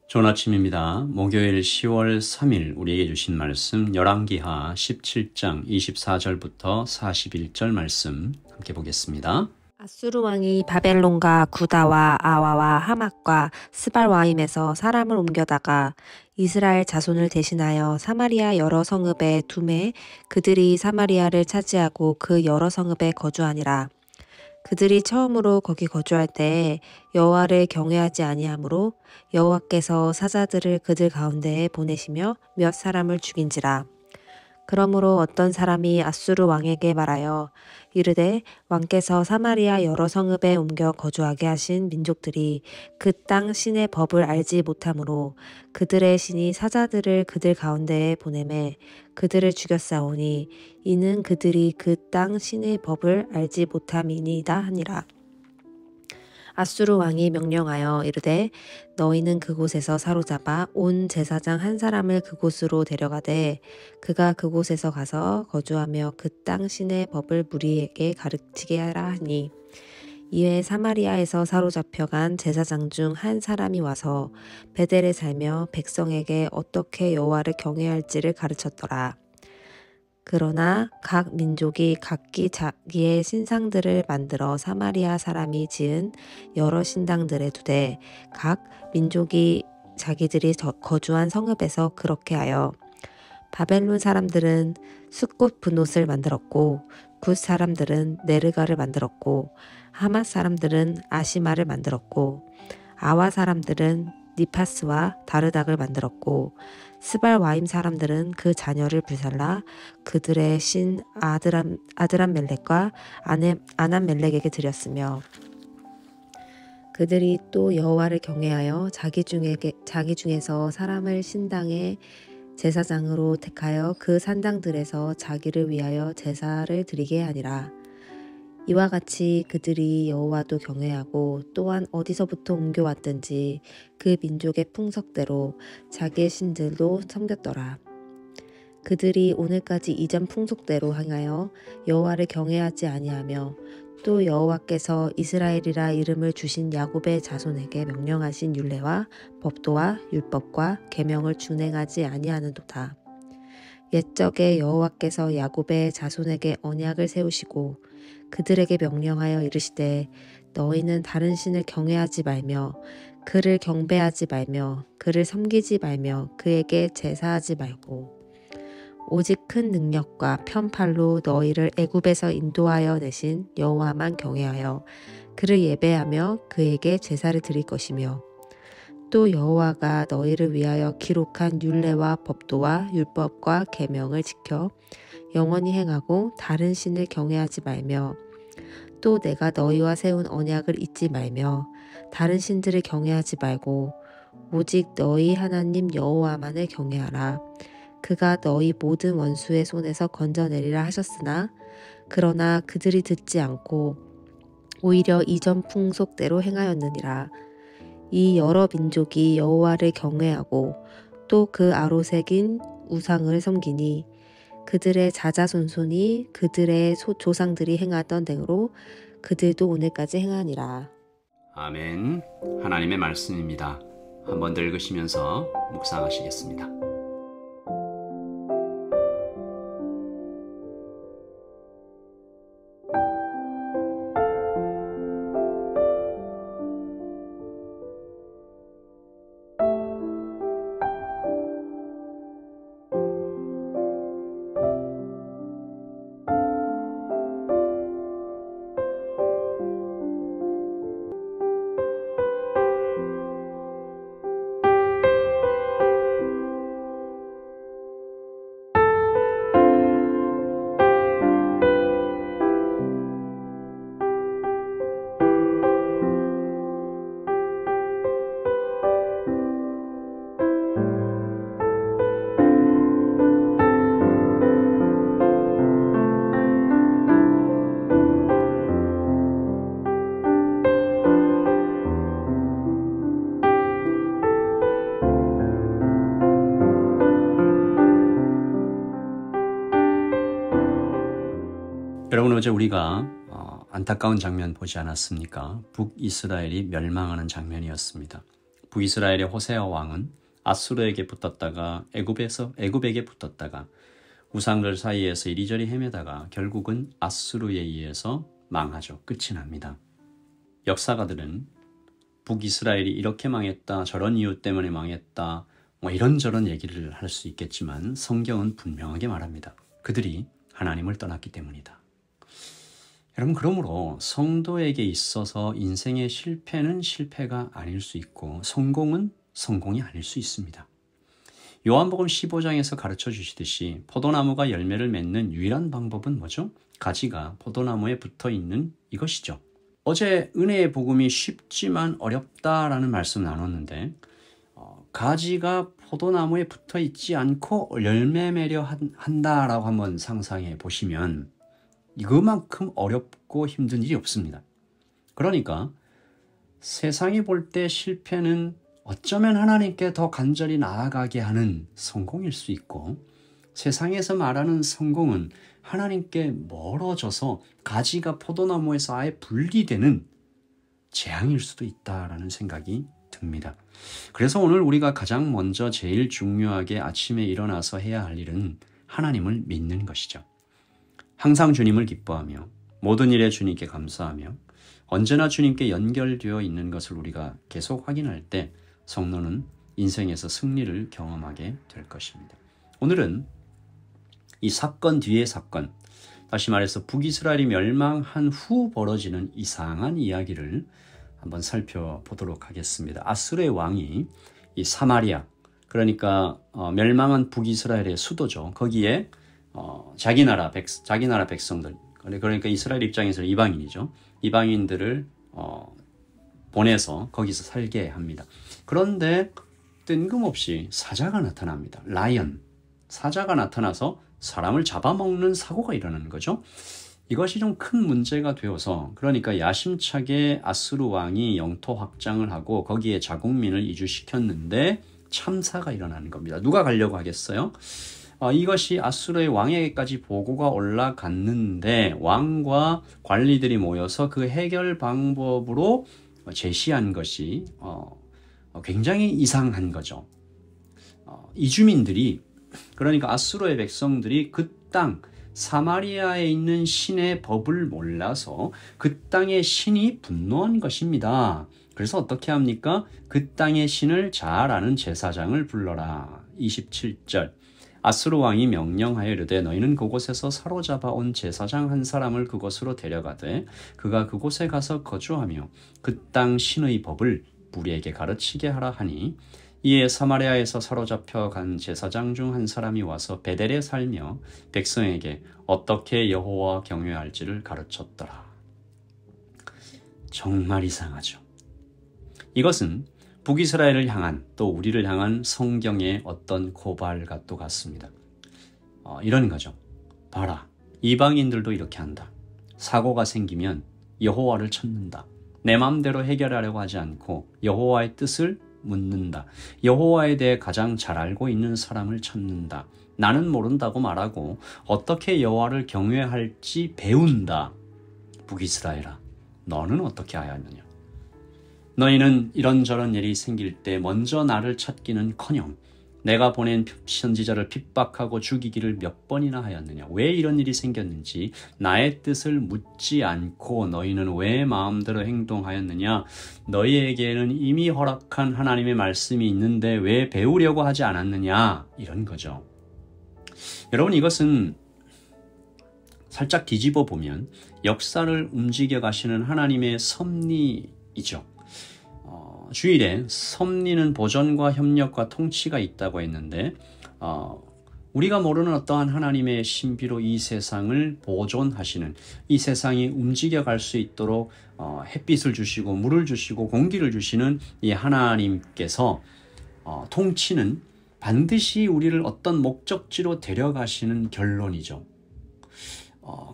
좋은 아침입니다. 목요일 10월 3일 우리에게 주신 말씀 열왕기하 17장 24절부터 41절 말씀 함께 보겠습니다. 아수르 왕이 바벨론과 구다와 아와와 하맛과 스발와임에서 사람을 옮겨다가 이스라엘 자손을 대신하여 사마리아 여러 성읍에 두매 그들이 사마리아를 차지하고 그 여러 성읍에 거주하니라. 그들이 처음으로 거기 거주할 때에 여호와를 경외하지 아니하므로 여호와께서 사자들을 그들 가운데에 보내시며 몇 사람을 죽인지라. 그러므로 어떤 사람이 아수르 왕에게 말하여 이르되 왕께서 사마리아 여러 성읍에 옮겨 거주하게 하신 민족들이 그 땅 신의 법을 알지 못하므로 그들의 신이 사자들을 그들 가운데에 보내매 그들을 죽였사오니 이는 그들이 그 땅 신의 법을 알지 못함이니이다 하니라. 아수르 왕이 명령하여 이르되 너희는 그곳에서 사로잡아 온 제사장 한 사람을 그곳으로 데려가되 그가 그곳에서 가서 거주하며 그 땅 신의 법을 무리에게 가르치게 하라 하니 이에 사마리아에서 사로잡혀간 제사장 중 한 사람이 와서 베델에 살며 백성에게 어떻게 여호와를 경외할지를 가르쳤더라. 그러나 각 민족이 각기 자기의 신상들을 만들어 사마리아 사람이 지은 여러 신당들에 두되 각 민족이 자기들이 거주한 성읍에서 그렇게 하여 바벨론 사람들은 숫꽃 분옷을 만들었고 굿 사람들은 네르가를 만들었고 하맛 사람들은 아시마를 만들었고 아와 사람들은 니파스와 다르닥을 만들었고 스발와임 사람들은 그 자녀를 불살라 그들의 신 아드람멜렉과 아남멜렉에게 드렸으며 그들이 또 여호와를 경외하여 자기 중에서 사람을 신당의 제사장으로 택하여 그 산당들에서 자기를 위하여 제사를 드리게 하니라. 이와 같이 그들이 여호와도 경외하고 또한 어디서부터 옮겨왔든지 그 민족의 풍속대로 자기의 신들도 섬겼더라. 그들이 오늘까지 이전 풍속대로 행하여 여호와를 경외하지 아니하며 또 여호와께서 이스라엘이라 이름을 주신 야곱의 자손에게 명령하신 율례와 법도와 율법과 계명을 준행하지 아니하는도다. 옛적에 여호와께서 야곱의 자손에게 언약을 세우시고 그들에게 명령하여 이르시되 너희는 다른 신을 경외하지 말며 그를 경배하지 말며 그를 섬기지 말며 그에게 제사하지 말고 오직 큰 능력과 편팔로 너희를 애굽에서 인도하여 내신 여호와만 경외하여 그를 예배하며 그에게 제사를 드릴 것이며 또 여호와가 너희를 위하여 기록한 율례와 법도와 율법과 계명을 지켜 영원히 행하고 다른 신을 경외하지 말며 또 내가 너희와 세운 언약을 잊지 말며 다른 신들을 경외하지 말고 오직 너희 하나님 여호와만을 경외하라. 그가 너희 모든 원수의 손에서 건져내리라 하셨으나 그러나 그들이 듣지 않고 오히려 이전 풍속대로 행하였느니라. 이 여러 민족이 여호와를 경외하고 또 그 아로 새긴 우상을 섬기니 그들의 자자손손이 그들의 조상들이 행하던 대로 그들도 오늘까지 행하니라. 아멘. 하나님의 말씀입니다. 한 번 더 읽으시면서 묵상하시겠습니다. 여러분, 어제 우리가 안타까운 장면 보지 않았습니까? 북이스라엘이 멸망하는 장면이었습니다. 북이스라엘의 호세아 왕은 아수르에게 붙었다가 애굽에게 붙었다가 우상들 사이에서 이리저리 헤매다가 결국은 아수르에 의해서 망하죠. 끝이 납니다. 역사가들은 북이스라엘이 이렇게 망했다, 저런 이유 때문에 망했다, 이런저런 얘기를 할 수 있겠지만 성경은 분명하게 말합니다. 그들이 하나님을 떠났기 때문이다. 여러분, 그러므로 성도에게 있어서 인생의 실패는 실패가 아닐 수 있고 성공은 성공이 아닐 수 있습니다. 요한복음 15장에서 가르쳐 주시듯이 포도나무가 열매를 맺는 유일한 방법은 뭐죠? 가지가 포도나무에 붙어 있는 이것이죠. 어제 은혜의 복음이 쉽지만 어렵다라는 말씀 나눴는데 가지가 포도나무에 붙어 있지 않고 열매 매려 한다라고 한번 상상해 보시면 이거만큼 어렵고 힘든 일이 없습니다. 그러니까 세상이 볼 때 실패는 어쩌면 하나님께 더 간절히 나아가게 하는 성공일 수 있고, 세상에서 말하는 성공은 하나님께 멀어져서 가지가 포도나무에서 아예 분리되는 재앙일 수도 있다라는 생각이 듭니다. 그래서 오늘 우리가 가장 먼저 제일 중요하게 아침에 일어나서 해야 할 일은 하나님을 믿는 것이죠. 항상 주님을 기뻐하며 모든 일에 주님께 감사하며 언제나 주님께 연결되어 있는 것을 우리가 계속 확인할 때 성도는 인생에서 승리를 경험하게 될 것입니다. 오늘은 이 사건 뒤의 사건, 다시 말해서 북이스라엘이 멸망한 후 벌어지는 이상한 이야기를 한번 살펴보도록 하겠습니다. 아수르의 왕이 이 사마리아, 그러니까 멸망한 북이스라엘의 수도죠. 거기에 자기 나라 백성들, 그러니까 이스라엘 입장에서는 이방인이죠. 이방인들을 보내서 거기서 살게 합니다. 그런데 뜬금없이 사자가 나타납니다. 라이언, 사자가 나타나서 사람을 잡아먹는 사고가 일어나는 거죠. 이것이 좀 큰 문제가 되어서, 그러니까 야심차게 아수르 왕이 영토 확장을 하고 거기에 자국민을 이주시켰는데 참사가 일어나는 겁니다. 누가 가려고 하겠어요? 이것이 아수르의 왕에게까지 보고가 올라갔는데 왕과 관리들이 모여서 그 해결 방법으로 제시한 것이 굉장히 이상한 거죠. 이주민들이, 그러니까 아수르의 백성들이 그 땅 사마리아에 있는 신의 법을 몰라서 그 땅의 신이 분노한 것입니다. 그래서 어떻게 합니까? 그 땅의 신을 잘 아는 제사장을 불러라. 27절. 아수르 왕이 명령하여 이르되 너희는 그곳에서 사로잡아 온 제사장 한 사람을 그곳으로 데려가되 그가 그곳에 가서 거주하며 그 땅 신의 법을 무리에게 가르치게 하라 하니, 이에 사마리아에서 사로잡혀 간 제사장 중 한 사람이 와서 베델에 살며 백성에게 어떻게 여호와 경외할지를 가르쳤더라. 정말 이상하죠. 이것은 북이스라엘을 향한, 또 우리를 향한 성경의 어떤 고발과 또 같습니다. 이런 거죠. 봐라, 이방인들도 이렇게 한다. 사고가 생기면 여호와를 찾는다. 내 마음대로 해결하려고 하지 않고 여호와의 뜻을 묻는다. 여호와에 대해 가장 잘 알고 있는 사람을 찾는다. 나는 모른다고 말하고 어떻게 여호와를 경외할지 배운다. 북이스라엘아, 너는 어떻게 하였느냐? 너희는 이런저런 일이 생길 때 먼저 나를 찾기는커녕 내가 보낸 선지자를 핍박하고 죽이기를 몇 번이나 하였느냐? 왜 이런 일이 생겼는지 나의 뜻을 묻지 않고 너희는 왜 마음대로 행동하였느냐? 너희에게는 이미 허락한 하나님의 말씀이 있는데 왜 배우려고 하지 않았느냐? 이런 거죠. 여러분, 이것은 살짝 뒤집어 보면 역사를 움직여 가시는 하나님의 섭리이죠. 주일에 섭리는 보전과 협력과 통치가 있다고 했는데 우리가 모르는 어떠한 하나님의 신비로 이 세상을 보존하시는, 이 세상이 움직여갈 수 있도록 햇빛을 주시고 물을 주시고 공기를 주시는 이 하나님께서 통치는 반드시 우리를 어떤 목적지로 데려가시는 결론이죠.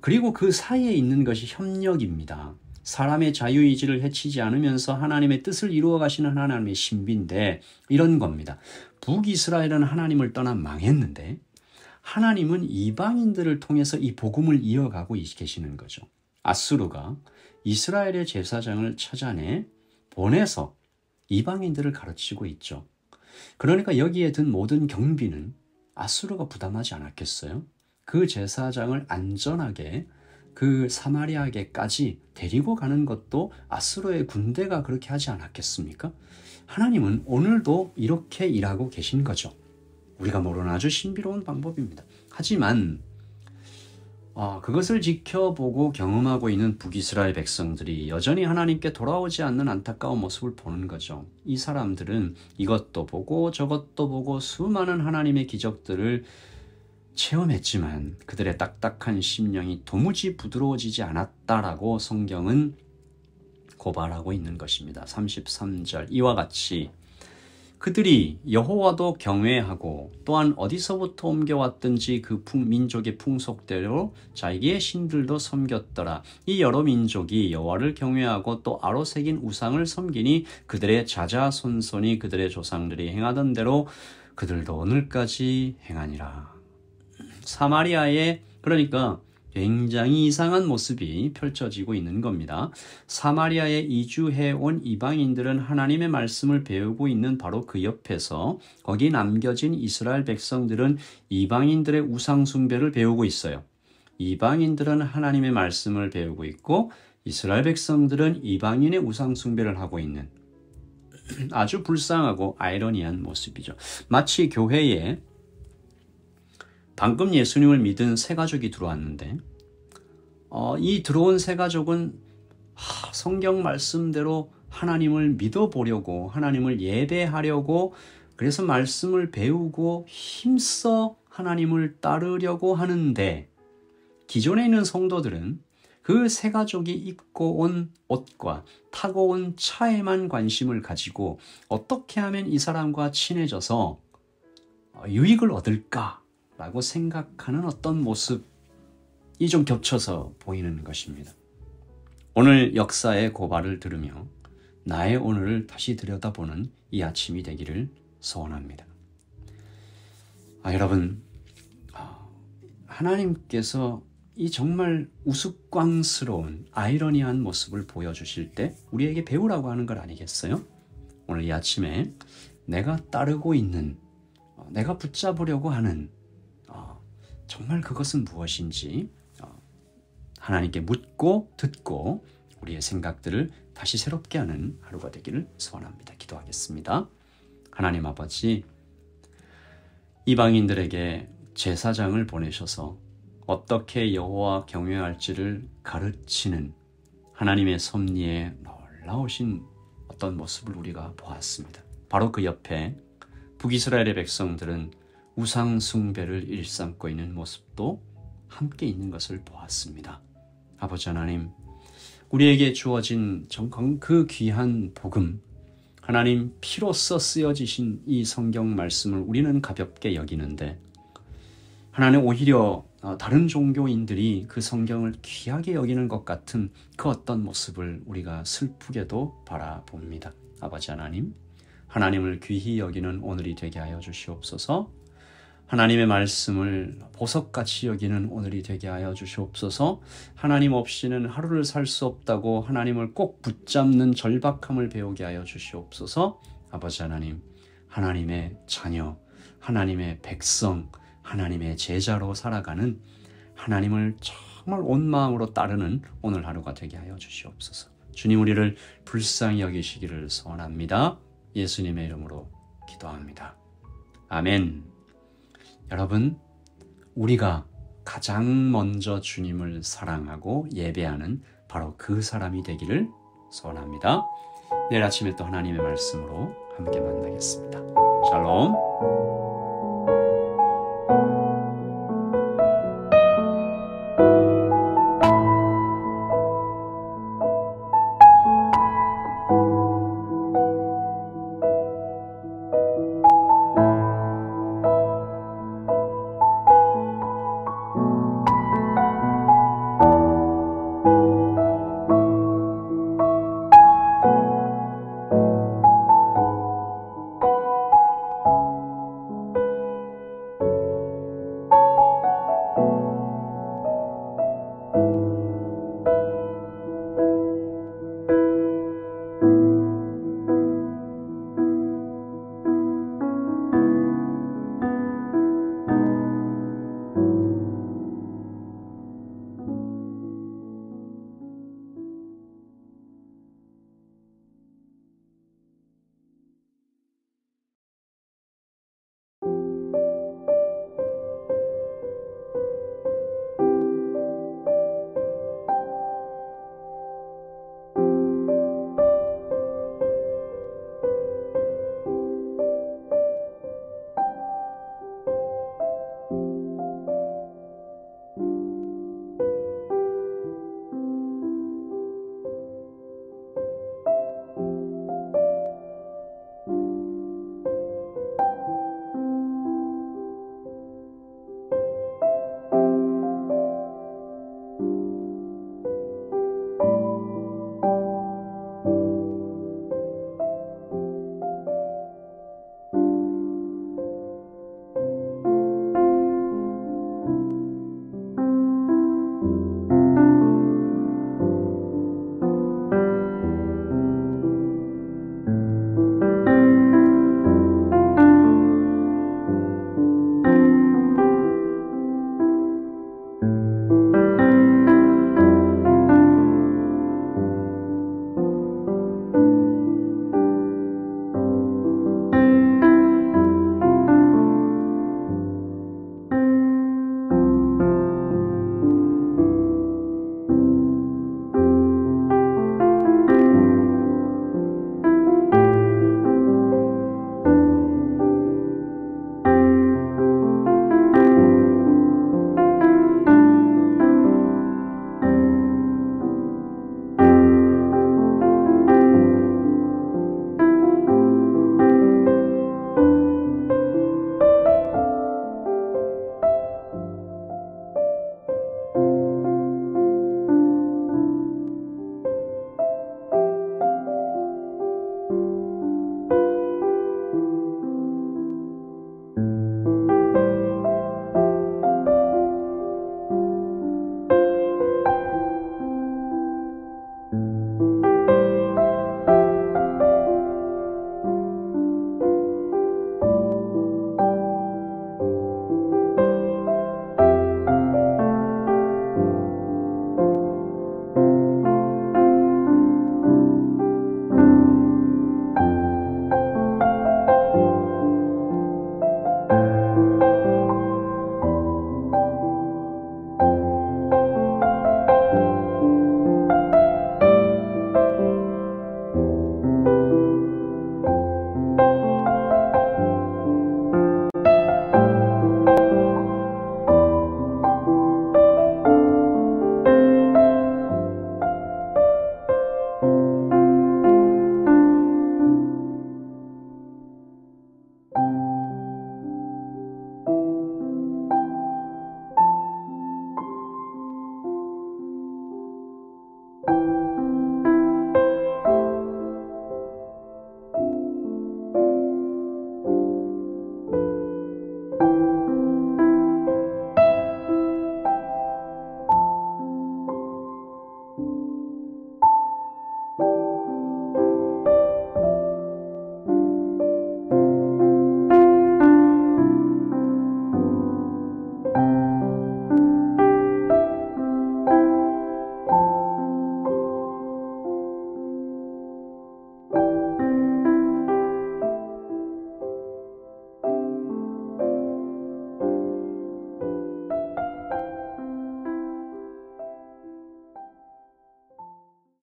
그리고 그 사이에 있는 것이 협력입니다. 사람의 자유의지를 해치지 않으면서 하나님의 뜻을 이루어 가시는 하나님의 신비인데 이런 겁니다. 북이스라엘은 하나님을 떠나 망했는데 하나님은 이방인들을 통해서 이 복음을 이어가고 계시는 거죠. 아수르가 이스라엘의 제사장을 찾아내 보내서 이방인들을 가르치고 있죠. 그러니까 여기에 든 모든 경비는 아수르가 부담하지 않았겠어요? 그 제사장을 안전하게 그 사마리아에까지 데리고 가는 것도 아수르의 군대가 그렇게 하지 않았겠습니까? 하나님은 오늘도 이렇게 일하고 계신 거죠. 우리가 모르는 아주 신비로운 방법입니다. 하지만 그것을 지켜보고 경험하고 있는 북이스라엘 백성들이 여전히 하나님께 돌아오지 않는 안타까운 모습을 보는 거죠. 이 사람들은 이것도 보고 저것도 보고 수많은 하나님의 기적들을 체험했지만 그들의 딱딱한 심령이 도무지 부드러워지지 않았다라고 성경은 고발하고 있는 것입니다. 33절 이와 같이 그들이 여호와도 경외하고 또한 어디서부터 옮겨왔든지 그 민족의 풍속대로 자기의 신들도 섬겼더라. 이 여러 민족이 여호와를 경외하고 또 아로 새긴 우상을 섬기니 그들의 자자손손이 그들의 조상들이 행하던 대로 그들도 오늘까지 행하니라. 사마리아에 그러니까 굉장히 이상한 모습이 펼쳐지고 있는 겁니다. 사마리아에 이주해온 이방인들은 하나님의 말씀을 배우고 있는 바로 그 옆에서 거기 남겨진 이스라엘 백성들은 이방인들의 우상 숭배를 배우고 있어요. 이방인들은 하나님의 말씀을 배우고 있고 이스라엘 백성들은 이방인의 우상 숭배를 하고 있는 아주 불쌍하고 아이러니한 모습이죠. 마치 교회에 방금 예수님을 믿은 새 가족이 들어왔는데 이 들어온 새 가족은 성경 말씀대로 하나님을 믿어보려고 하나님을 예배하려고 그래서 말씀을 배우고 힘써 하나님을 따르려고 하는데 기존에 있는 성도들은 그 새 가족이 입고 온 옷과 타고 온 차에만 관심을 가지고 어떻게 하면 이 사람과 친해져서 유익을 얻을까? 라고 생각하는 어떤 모습이 좀 겹쳐서 보이는 것입니다. 오늘 역사의 고발을 들으며 나의 오늘을 다시 들여다보는 이 아침이 되기를 소원합니다. 여러분, 하나님께서 이 정말 우스꽝스러운 아이러니한 모습을 보여주실 때 우리에게 배우라고 하는 것 아니겠어요? 오늘 이 아침에 내가 따르고 있는, 내가 붙잡으려고 하는 정말 그것은 무엇인지 하나님께 묻고 듣고 우리의 생각들을 다시 새롭게 하는 하루가 되기를 소원합니다. 기도하겠습니다. 하나님 아버지, 이방인들에게 제사장을 보내셔서 어떻게 여호와 경외할지를 가르치는 하나님의 섭리에 놀라우신 어떤 모습을 우리가 보았습니다. 바로 그 옆에 북이스라엘의 백성들은 우상 숭배를 일삼고 있는 모습도 함께 있는 것을 보았습니다. 아버지 하나님, 우리에게 주어진 그 귀한 복음, 하나님 피로써 쓰여지신 이 성경 말씀을 우리는 가볍게 여기는데 하나님 오히려 다른 종교인들이 그 성경을 귀하게 여기는 것 같은 그 어떤 모습을 우리가 슬프게도 바라봅니다. 아버지 하나님, 하나님을 귀히 여기는 오늘이 되게 하여 주시옵소서. 하나님의 말씀을 보석같이 여기는 오늘이 되게 하여 주시옵소서. 하나님 없이는 하루를 살 수 없다고 하나님을 꼭 붙잡는 절박함을 배우게 하여 주시옵소서. 아버지 하나님, 하나님의 자녀, 하나님의 백성, 하나님의 제자로 살아가는 하나님을 정말 온 마음으로 따르는 오늘 하루가 되게 하여 주시옵소서. 주님, 우리를 불쌍히 여기시기를 소원합니다. 예수님의 이름으로 기도합니다. 아멘. 여러분, 우리가 가장 먼저 주님을 사랑하고 예배하는 바로 그 사람이 되기를 소원합니다. 내일 아침에 또 하나님의 말씀으로 함께 만나겠습니다. 샬롬.